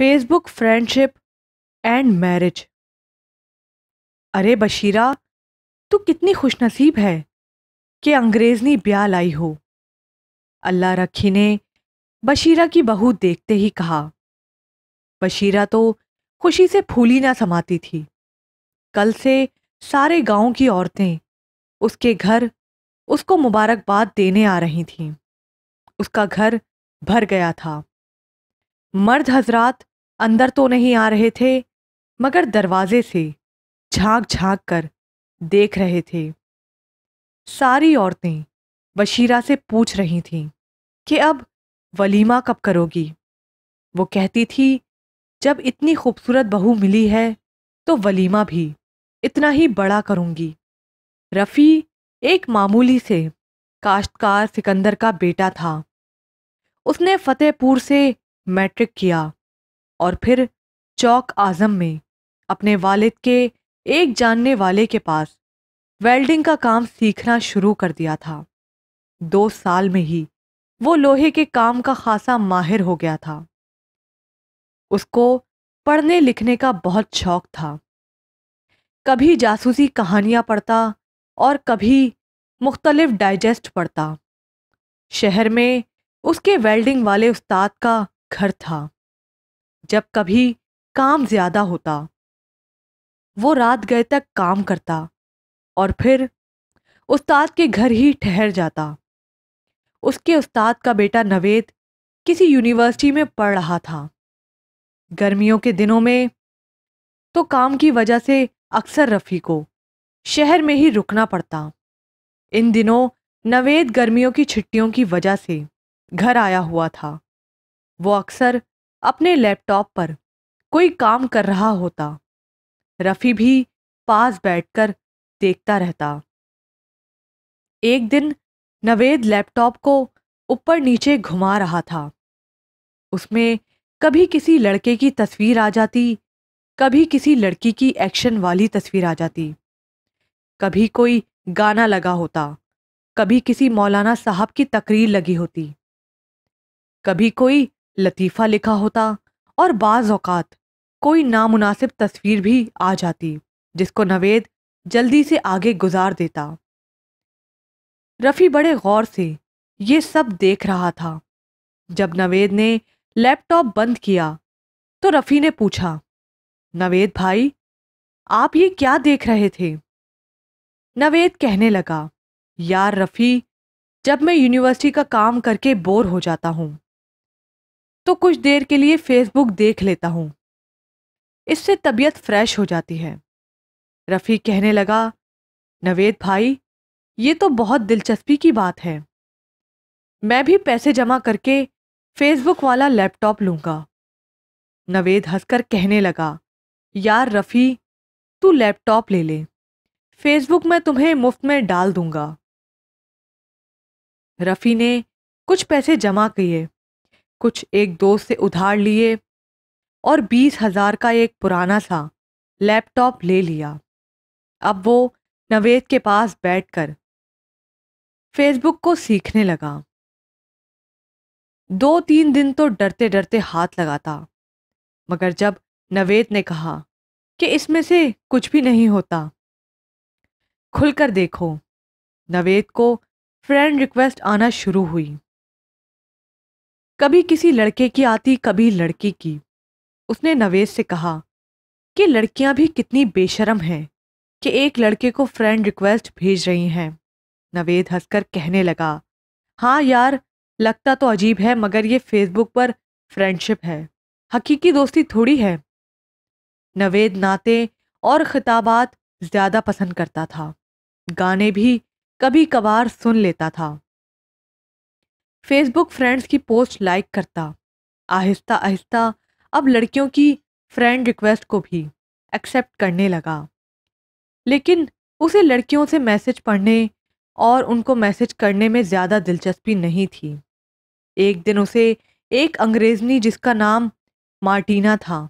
Face book friendship and marriage. ارے بشیرہ، تو کتنی خوش نصیب ہے کہ انگریزنی بیاہ لائی ہو۔ اللہ رکھی نے بشیرہ کی بہو دیکھتے ہی کہا۔ بشیرہ تو خوشی سے پھولی نہ سماتی تھی۔ کل سے سارے گاؤں کی عورتیں اس کے گھر اس کو مبارکباد دینے آ رہی تھیں۔ اس کا گھر بھر گیا تھا۔ مرد حضرات اندر تو نہیں آ رہے تھے، مگر دروازے سے جھانک جھانک کر دیکھ رہے تھے۔ ساری عورتیں بشیرہ سے پوچھ رہی تھیں کہ اب ولیمہ کب کرو گی؟ وہ کہتی تھی جب اتنی خوبصورت بہو ملی ہے تو ولیمہ بھی اتنا ہی بڑا کروں گی۔ رفیع ایک معمولی سے کاشتکار سکندر کا بیٹا تھا۔ اس نے فتح پور سے میٹرک کیا اور پھر چوک اعظم میں اپنے والد کے ایک جاننے والے کے پاس ویلڈنگ کا کام سیکھنا شروع کر دیا تھا۔ 2 سال میں ہی وہ لوہے کے کام کا خاصا ماہر ہو گیا تھا۔ اس کو پڑھنے لکھنے کا بہت شوق تھا۔ کبھی جاسوسی کہانیاں پڑھتا اور کبھی مختلف ڈائجسٹ پڑھتا۔ شہر میں اس کے ویلڈنگ والے استاد کا گھر تھا۔ جب کبھی کام زیادہ ہوتا وہ رات گئے تک کام کرتا اور پھر استاد کے گھر ہی ٹھہر جاتا۔ اس کے استاد کا بیٹا نوید کسی یونیورسٹی میں پڑھ رہا تھا۔ گرمیوں کے دنوں میں تو کام کی وجہ سے اکثر رفیع کو شہر میں ہی رکنا پڑتا۔ ان دنوں نوید گرمیوں کی چھٹیوں کی وجہ سے گھر آیا ہوا تھا۔ وہ اکثر اپنے لیپ ٹاپ پر کوئی کام کر رہا ہوتا۔ رفیع بھی پاس بیٹھ کر دیکھتا رہتا۔ ایک دن نوید لیپ ٹاپ کو اوپر نیچے گھما رہا تھا۔ اس میں کبھی کسی لڑکے کی تصویر آ جاتی، کبھی کسی لڑکی کی ایکشن والی تصویر آ جاتی، کبھی کوئی گانا لگا ہوتا، کبھی کسی مولانا صاحب کی تقریر لگی ہوتی، کبھی کوئی لطیفہ لکھا ہوتا اور بعض اوقات کوئی نامناسب تصویر بھی آ جاتی جس کو نوید جلدی سے آگے گزار دیتا۔ رفیع بڑے غور سے یہ سب دیکھ رہا تھا۔ جب نوید نے لیپ ٹاپ بند کیا تو رفیع نے پوچھا، نوید بھائی، آپ یہ کیا دیکھ رہے تھے؟ نوید کہنے لگا، یار رفیع، جب میں یونیورسٹی کا کام کر کے بور ہو جاتا ہوں تو کچھ دیر کے لیے فیس بک دیکھ لیتا ہوں، اس سے طبیعت فریش ہو جاتی ہے۔ رفیع کہنے لگا، نوید بھائی، یہ تو بہت دلچسپی کی بات ہے۔ میں بھی پیسے جمع کر کے فیس بک والا لیپ ٹاپ لوں گا۔ نوید ہنس کر کہنے لگا، یار رفیع، تو لیپ ٹاپ لے لے، فیس بک میں تمہیں مفت میں ڈال دوں گا۔ رفیع نے کچھ پیسے جمع کیے، کچھ ایک دوست سے ادھار لیے اور 20,000 کا ایک پرانا سا لیپ ٹاپ لے لیا۔ اب وہ نوید کے پاس بیٹھ کر فیس بک کو سیکھنے لگا۔ 2-3 دن تو ڈرتے ڈرتے ہاتھ لگاتا، مگر جب نوید نے کہا کہ اس میں سے کچھ بھی نہیں ہوتا، کھل کر دیکھو، نوید کو فرینڈ ریکویسٹ آنا شروع ہوئی۔ کبھی کسی لڑکے کی آتی، کبھی لڑکی کی۔ اس نے نوید سے کہا کہ لڑکیاں بھی کتنی بے شرم ہیں کہ ایک لڑکے کو فرینڈ ریکویسٹ بھیج رہی ہیں۔ نوید ہنس کر کہنے لگا، ہاں یار، لگتا تو عجیب ہے مگر یہ فیس بک پر فرینڈشپ ہے، حقیقی دوستی تھوڑی ہے۔ نوید نعتیں اور خطابات زیادہ پسند کرتا تھا، گانے بھی کبھی کبھار سن لیتا تھا۔ فیس بک فرینڈز کی پوسٹ لائک کرتا۔ آہستہ آہستہ اب لڑکیوں کی فرینڈ ریکویسٹ کو بھی ایکسیپٹ کرنے لگا، لیکن اسے لڑکیوں سے میسج پڑھنے اور ان کو میسج کرنے میں زیادہ دلچسپی نہیں تھی۔ ایک دن اسے ایک انگریزنی جس کا نام مارٹینا تھا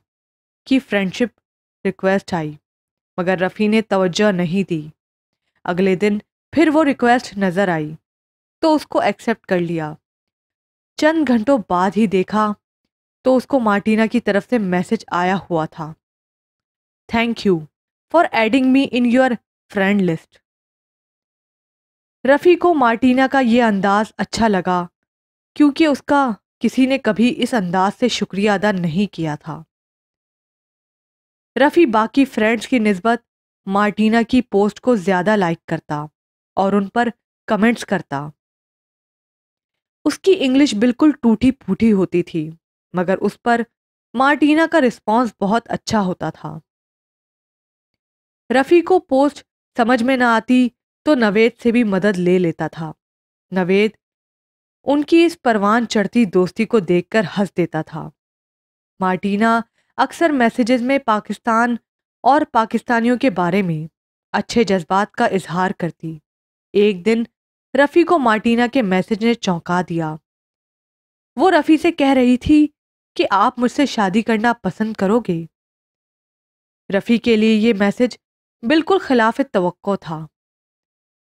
کی فرینڈشپ ریکویسٹ آئی، مگر رفیع نے توجہ نہیں دی۔ اگلے دن پھر وہ ریکویسٹ نظر آئی تو اس کو ایکسیپٹ کر لیا۔ چند گھنٹوں بعد ہی دیکھا تو اس کو مارٹینا کی طرف سے میسج آیا ہوا تھا، thank you for adding me in your friend list. Rafi کو مارٹینا کا یہ انداز اچھا لگا کیونکہ اس کا کسی نے کبھی اس انداز سے شکریہ ادا نہیں کیا تھا۔ رفیع باقی فرینڈز کی نسبت مارٹینا کی پوسٹ کو زیادہ لائک کرتا اور ان پر کمنٹس کرتا۔ اس کی انگلش بالکل ٹوٹی پھوٹی ہوتی تھی، مگر اس پر مارٹینا کا رسپانس بہت اچھا ہوتا تھا۔ رفیع کو پوسٹ سمجھ میں نہ آتی تو نوید سے بھی مدد لے لیتا تھا۔ نوید ان کی اس پروان چڑھتی دوستی کو دیکھ کر ہنس دیتا تھا۔ مارٹینا اکثر میسیجز میں پاکستان اور پاکستانیوں کے بارے میں اچھے جذبات کا اظہار کرتی۔ ایک دن رفیع کو مارٹینا کے میسج نے چونکا دیا۔ وہ رفیع سے کہہ رہی تھی کہ آپ مجھ سے شادی کرنا پسند کرو گے۔ رفیع کے لیے یہ میسج بالکل خلاف توقع تھا۔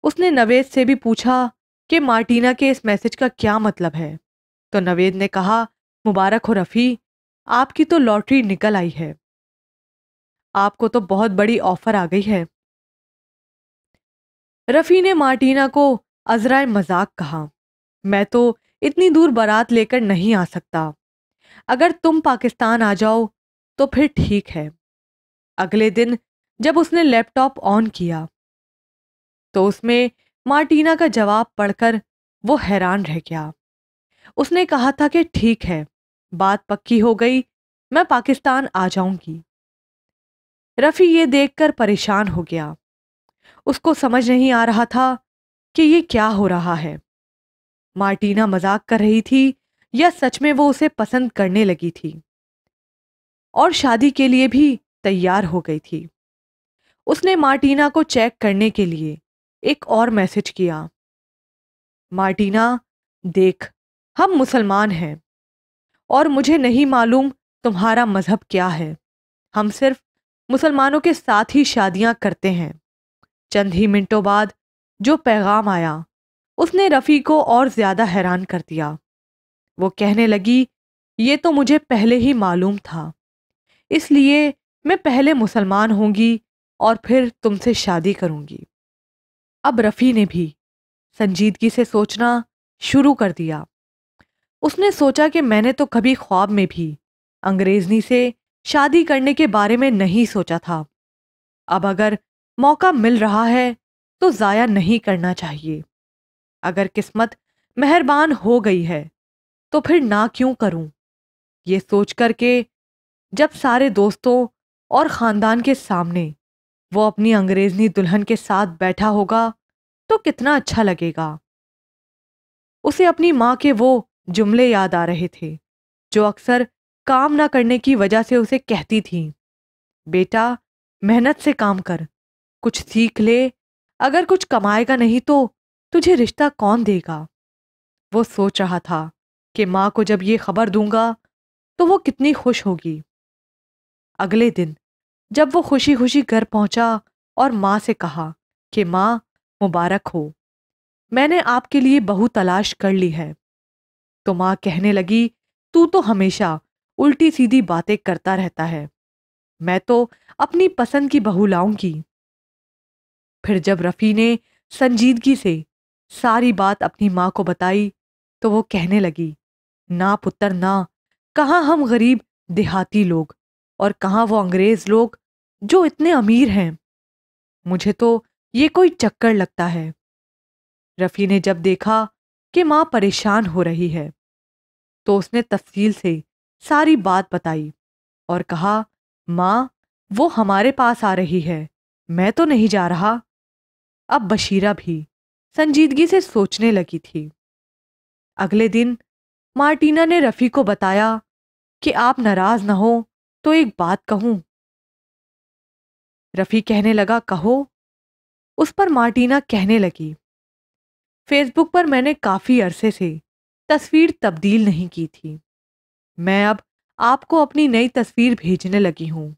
اس نے نوید سے بھی پوچھا کہ مارٹینا کے اس میسج کا کیا مطلب ہے، تو نوید نے کہا، مبارک ہو رفیع، آپ کی تو لاٹری نکل آئی ہے، آپ کو تو بہت بڑی آفر آ گئی ہے۔ رفیع نے مارٹینا کو عذرائے مذاق کہا، میں تو اتنی دور بارات لے کر نہیں آ سکتا، اگر تم پاکستان آ جاؤ تو پھر ٹھیک ہے۔ اگلے دن جب اس نے لیپ ٹاپ آن کیا تو اس میں مارٹینا کا جواب پڑھ کر وہ حیران رہ گیا۔ اس نے کہا تھا کہ ٹھیک ہے، بات پکی ہو گئی، میں پاکستان آ جاؤں گی۔ رفیع یہ دیکھ کر پریشان ہو گیا۔ اس کو سمجھ نہیں آ رہا تھا کہ یہ کیا ہو رہا ہے۔ مارٹینا مذاق کر رہی تھی یا سچ میں وہ اسے پسند کرنے لگی تھی اور شادی کے لیے بھی تیار ہو گئی تھی۔ اس نے مارٹینا کو چیک کرنے کے لیے ایک اور میسج کیا، مارٹینا دیکھ، ہم مسلمان ہیں اور مجھے نہیں معلوم تمہارا مذہب کیا ہے، ہم صرف مسلمانوں کے ساتھ ہی شادیاں کرتے ہیں۔ چند ہی منٹوں بعد جو پیغام آیا اس نے رفیع کو اور زیادہ حیران کر دیا۔ وہ کہنے لگی، یہ تو مجھے پہلے ہی معلوم تھا، اس لیے میں پہلے مسلمان ہوں گی اور پھر تم سے شادی کروں گی۔ اب رفیع نے بھی سنجیدگی سے سوچنا شروع کر دیا۔ اس نے سوچا کہ میں نے تو کبھی خواب میں بھی انگریزنی سے شادی کرنے کے بارے میں نہیں سوچا تھا، اب اگر موقع مل رہا ہے تو ضائع نہیں کرنا چاہیے۔ اگر قسمت مہربان ہو گئی ہے تو پھر نہ کیوں کروں۔ یہ سوچ کر کہ جب سارے دوستوں اور خاندان کے سامنے وہ اپنی انگریزنی دلہن کے ساتھ بیٹھا ہوگا تو کتنا اچھا لگے گا۔ اسے اپنی ماں کے وہ جملے یاد آ رہے تھے جو اکثر کام نہ کرنے کی وجہ سے اسے کہتی تھیں، بیٹا محنت سے کام کر، کچھ سیکھ لے، اگر کچھ کمائے گا نہیں تو تجھے رشتہ کون دے گا۔ وہ سوچ رہا تھا کہ ماں کو جب یہ خبر دوں گا تو وہ کتنی خوش ہوگی۔ اگلے دن جب وہ خوشی خوشی گھر پہنچا اور ماں سے کہا کہ ماں مبارک ہو، میں نے آپ کے لیے بہو تلاش کر لی ہے، تو ماں کہنے لگی، تو ہمیشہ الٹی سیدھی باتیں کرتا رہتا ہے، میں تو اپنی پسند کی بہو لاؤں گی۔ پھر جب رفیع نے سنجیدگی سے ساری بات اپنی ماں کو بتائی تو وہ کہنے لگی، نہ پتر نہ، کہاں ہم غریب دیہاتی لوگ اور کہاں وہ انگریز لوگ جو اتنے امیر ہیں، مجھے تو یہ کوئی چکر لگتا ہے۔ رفیع نے جب دیکھا کہ ماں پریشان ہو رہی ہے تو اس نے تفصیل سے ساری بات بتائی اور کہا، ماں وہ ہمارے پاس آ رہی ہے، میں تو نہیں جا رہا۔ اب بشیرہ بھی سنجیدگی سے سوچنے لگی تھی۔ اگلے دن مارٹینا نے رفیع کو بتایا کہ آپ ناراض نہ ہو تو ایک بات کہوں۔ رفیع کہنے لگا، کہو۔ اس پر مارٹینا کہنے لگی، فیس بک پر میں نے کافی عرصے سے تصویر تبدیل نہیں کی تھی، میں اب آپ کو اپنی نئی تصویر بھیجنے لگی ہوں،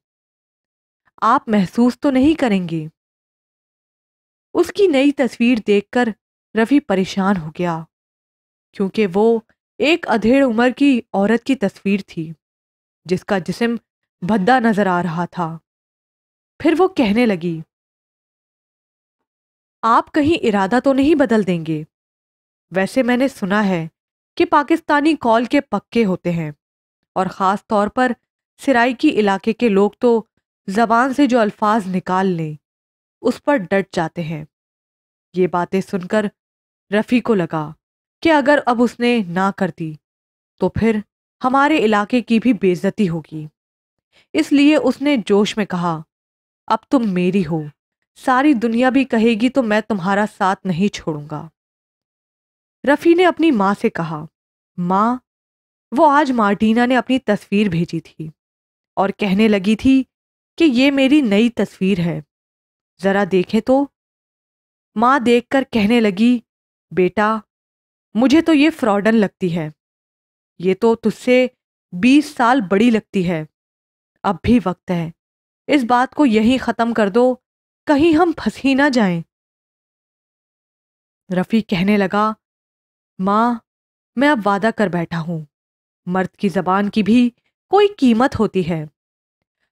آپ محسوس تو نہیں کریں گے؟ اس کی نئی تصویر دیکھ کر رفیع پریشان ہو گیا کیونکہ وہ ایک ادھیڑ عمر کی عورت کی تصویر تھی۔ جس کا جسم بھدا نظر آ رہا تھا۔ پھر وہ کہنے لگی، آپ کہیں ارادہ تو نہیں بدل دیں گے؟ ویسے میں نے سنا ہے کہ پاکستانی کال کے پکے ہوتے ہیں، اور خاص طور پر سرائکی علاقے کے لوگ تو زبان سے جو الفاظ نکال لیں اس پر ڈٹ جاتے ہیں۔ یہ باتیں سن کر رفیع کو لگا کہ اگر اب اس نے نہ کر دی تو پھر ہمارے علاقے کی بھی بے عزتی ہوگی۔ اس لیے اس نے جوش میں کہا، اب تم میری ہو، ساری دنیا بھی کہے گی تو میں تمہارا ساتھ نہیں چھوڑوں گا۔ رفیع نے اپنی ماں سے کہا، ماں، وہ آج مارٹینا نے اپنی تصویر بھیجی تھی اور کہنے لگی تھی کہ یہ میری نئی تصویر ہے، ذرا دیکھیں تو۔ ماں دیکھ کر کہنے لگی، بیٹا، مجھے تو یہ فراڈن لگتی ہے، یہ تو تجھ سے 20 سال بڑی لگتی ہے۔ اب بھی وقت ہے، اس بات کو یہیں ختم کر دو، کہیں ہم پھنس ہی نہ جائیں۔ رفیع کہنے لگا، ماں، میں اب وعدہ کر بیٹھا ہوں، مرد کی زبان کی بھی کوئی قیمت ہوتی ہے۔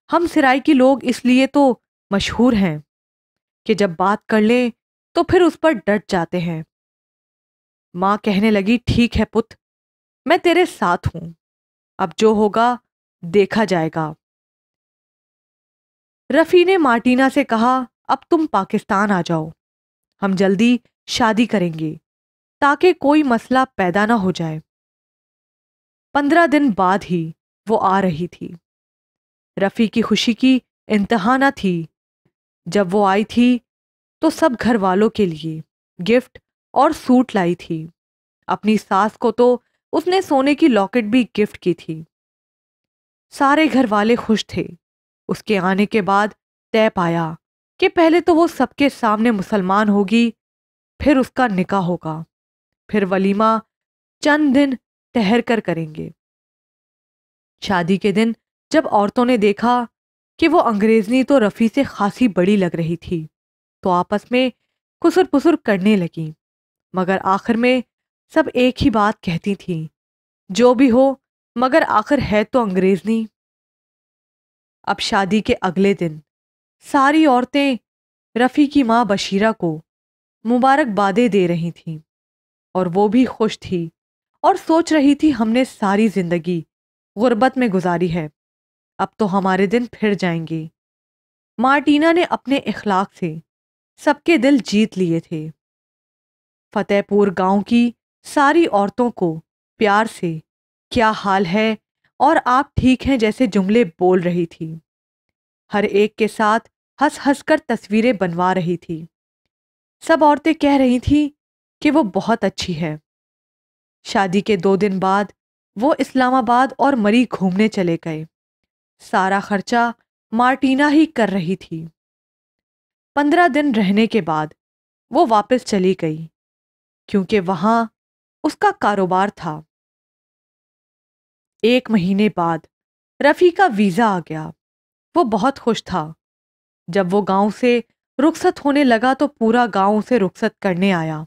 ہم سرائکی لوگ اس لیے تو مشہور ہیں کہ جب بات کر لیں تو پھر اس پر ڈٹ جاتے ہیں۔ ماں کہنے لگی، ٹھیک ہے پت، میں تیرے ساتھ ہوں، اب جو ہوگا دیکھا جائے گا۔ رفیع نے مارٹینا سے کہا، اب تم پاکستان آ جاؤ، ہم جلدی شادی کریں گے تاکہ کوئی مسئلہ پیدا نہ ہو جائے۔ 15 دن بعد ہی وہ آ رہی تھی۔ رفیع کی خوشی کی انتہا نہ تھی۔ جب وہ آئی تھی تو سب گھر والوں کے لیے گفٹ اور سوٹ لائی تھی۔ اپنی ساس کو تو اس نے سونے کی لاکٹ بھی گفٹ کی تھی۔ سارے گھر والے خوش تھے۔ اس کے آنے کے بعد طے پایا کہ پہلے تو وہ سب کے سامنے مسلمان ہوگی، پھر اس کا نکاح ہوگا، پھر ولیمہ چند دن ٹھہر کر کریں گے۔ شادی کے دن جب عورتوں نے دیکھا کہ وہ انگریزنی تو رفیع سے خاصی بڑی لگ رہی تھی تو آپس میں خسر پسر کرنے لگیں، مگر آخر میں سب ایک ہی بات کہتی تھیں، جو بھی ہو مگر آخر ہے تو انگریزنی۔ اب شادی کے اگلے دن ساری عورتیں رفیع کی ماں بشیرہ کو مبارکبادیں دے رہی تھیں، اور وہ بھی خوش تھی اور سوچ رہی تھی، ہم نے ساری زندگی غربت میں گزاری ہے، اب تو ہمارے دن پھر جائیں گے۔ مارٹینا نے اپنے اخلاق سے سب کے دل جیت لیے تھے۔ فتح پور گاؤں کی ساری عورتوں کو پیار سے کیا حال ہے اور آپ ٹھیک ہیں جیسے جملے بول رہی تھی۔ ہر ایک کے ساتھ ہنس ہنس کر تصویریں بنوا رہی تھی۔ سب عورتیں کہہ رہی تھیں کہ وہ بہت اچھی ہے۔ شادی کے 2 دن بعد وہ اسلام آباد اور مری گھومنے چلے گئے۔ سارا خرچہ مارٹینا ہی کر رہی تھی۔ 15 دن رہنے کے بعد وہ واپس چلی گئی کیونکہ وہاں اس کا کاروبار تھا۔ 1 مہینے بعد رفیع کا ویزا آ گیا۔ وہ بہت خوش تھا۔ جب وہ گاؤں سے رخصت ہونے لگا تو پورا گاؤں اسے رخصت کرنے آیا۔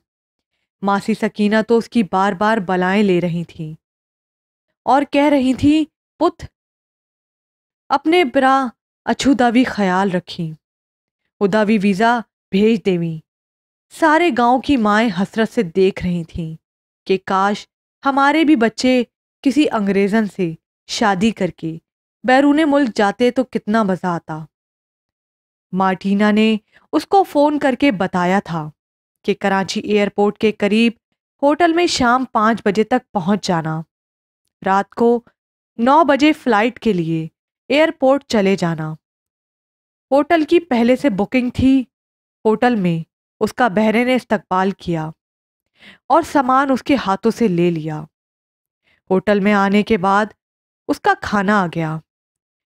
ماسی سکینہ تو اس کی بار بار بلائیں لے رہی تھیں اور کہہ رہی تھی، پت، اپنے برا اچھو داوی خیال رکھیں، اداوی ویزا بھیج دیویں۔ سارے گاؤں کی مائیں حسرت سے دیکھ رہی تھیں کہ کاش ہمارے بھی بچے کسی انگریزن سے شادی کر کے بیرون ملک جاتے تو کتنا مزہ آتا۔ مارٹینا نے اس کو فون کر کے بتایا تھا کہ کراچی ایئرپورٹ کے قریب ہوٹل میں شام 5 بجے تک پہنچ جانا، رات کو 9 بجے فلائٹ کے لیے ایئرپورٹ چلے جانا۔ ہوٹل کی پہلے سے بکنگ تھی۔ ہوٹل میں اس کا بہرے نے استقبال کیا اور سامان اس کے ہاتھوں سے لے لیا۔ ہوٹل میں آنے کے بعد اس کا کھانا آ گیا۔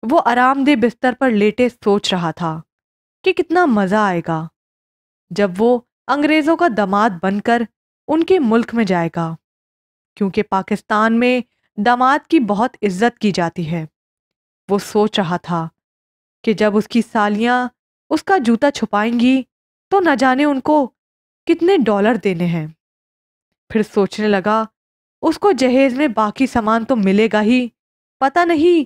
وہ آرام دہ بستر پر لیٹے سوچ رہا تھا کہ کتنا مزہ آئے گا جب وہ انگریزوں کا داماد بن کر ان کے ملک میں جائے گا، کیونکہ پاکستان میں داماد کی بہت عزت کی جاتی ہے۔ وہ سوچ رہا تھا کہ جب اس کی سالیاں اس کا جوتا چھپائیں گی تو نہ جانے ان کو کتنے ڈالر دینے ہیں۔ پھر سوچنے لگا، اس کو جہیز میں باقی سامان تو ملے گا ہی، پتہ نہیں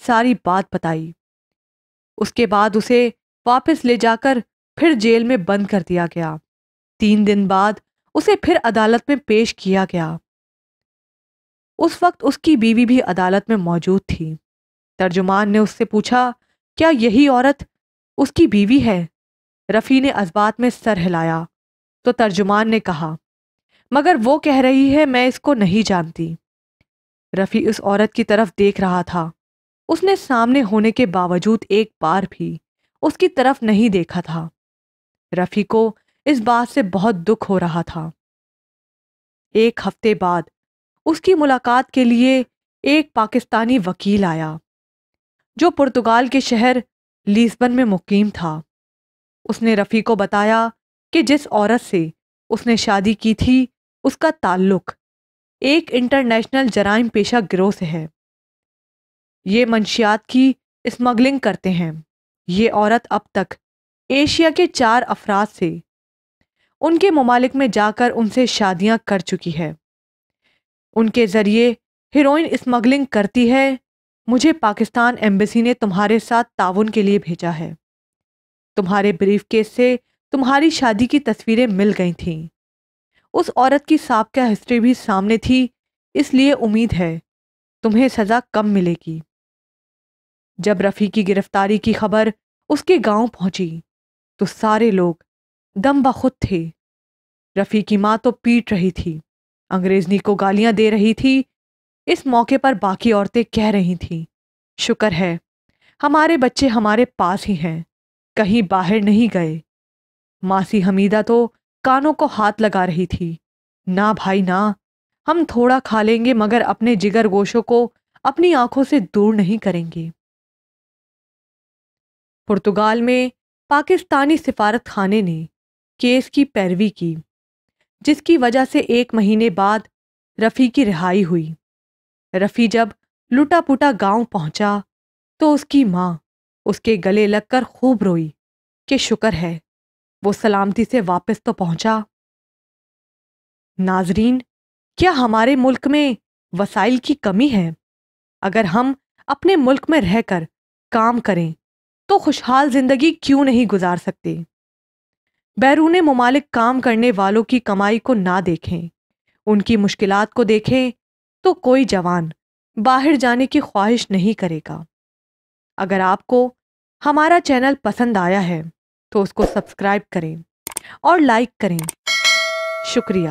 ساری بات بتائی۔ اس کے بعد اسے واپس لے جا کر پھر جیل میں بند کر دیا گیا۔ 3 دن بعد اسے پھر عدالت میں پیش کیا گیا۔ اس وقت اس کی بیوی بھی عدالت میں موجود تھی۔ ترجمان نے اس سے پوچھا، کیا یہی عورت اس کی بیوی ہے؟ رفیع نے اثبات میں سر ہلایا تو ترجمان نے کہا، مگر وہ کہہ رہی ہے میں اس کو نہیں جانتی۔ رفیع اس عورت کی طرف دیکھ رہا تھا۔ اس نے سامنے ہونے کے باوجود ایک بار بھی اس کی طرف نہیں دیکھا تھا۔ رفیع کو اس بات سے بہت دکھ ہو رہا تھا۔ 1 ہفتے بعد اس کی ملاقات کے لیے ایک پاکستانی وکیل آیا جو پرتگال کے شہر لیسبن میں مقیم تھا۔ اس نے رفیع کو بتایا کہ جس عورت سے اس نے شادی کی تھی اس کا تعلق ایک انٹرنیشنل جرائم پیشہ گروہ سے ہے۔ یہ منشیات کی اسمگلنگ کرتے ہیں۔ یہ عورت اب تک ایشیا کے 4 افراد سے ان کے ممالک میں جا کر ان سے شادیاں کر چکی ہے۔ ان کے ذریعے ہیروئن اسمگلنگ کرتی ہے۔ مجھے پاکستان ایمبیسی نے تمہارے ساتھ تعاون کے لیے بھیجا ہے۔ تمہارے بریف کیس سے تمہاری شادی کی تصویریں مل گئی تھیں۔ اس عورت کی سابقہ ہسٹری بھی سامنے تھی، اس لیے امید ہے تمہیں سزا کم ملے گی۔ جب رفیع کی گرفتاری کی خبر اس کے گاؤں پہنچی تو سارے لوگ دم بخود تھے۔ رفیع کی ماں تو پیٹ رہی تھی، انگریزنی کو گالیاں دے رہی تھی۔ اس موقع پر باقی عورتیں کہہ رہی تھیں، شکر ہے ہمارے بچے ہمارے پاس ہی ہیں، کہیں باہر نہیں گئے۔ ماسی حمیدہ تو کانوں کو ہاتھ لگا رہی تھی، نہ بھائی نہ، ہم تھوڑا کھا لیں گے مگر اپنے جگر گوشوں کو اپنی آنکھوں سے دور نہیں کریں گے۔ پرتگال میں پاکستانی سفارت خانے نے کیس کی پیروی کی، جس کی وجہ سے 1 مہینے بعد رفیع کی رہائی ہوئی۔ رفیع جب لٹا پٹا گاؤں پہنچا تو اس کی ماں اس کے گلے لگ کر خوب روئی کہ شکر ہے وہ سلامتی سے واپس تو پہنچا۔ ناظرین، کیا ہمارے ملک میں وسائل کی کمی ہے؟ اگر ہم اپنے ملک میں رہ کر کام کریں تو خوشحال زندگی کیوں نہیں گزار سکتے؟ بیرون ممالک کام کرنے والوں کی کمائی کو نہ دیکھیں، ان کی مشکلات کو دیکھیں تو کوئی جوان باہر جانے کی خواہش نہیں کرے گا۔ اگر آپ کو ہمارا چینل پسند آیا ہے تو اس کو سبسکرائب کریں اور لائک کریں۔ شکریہ۔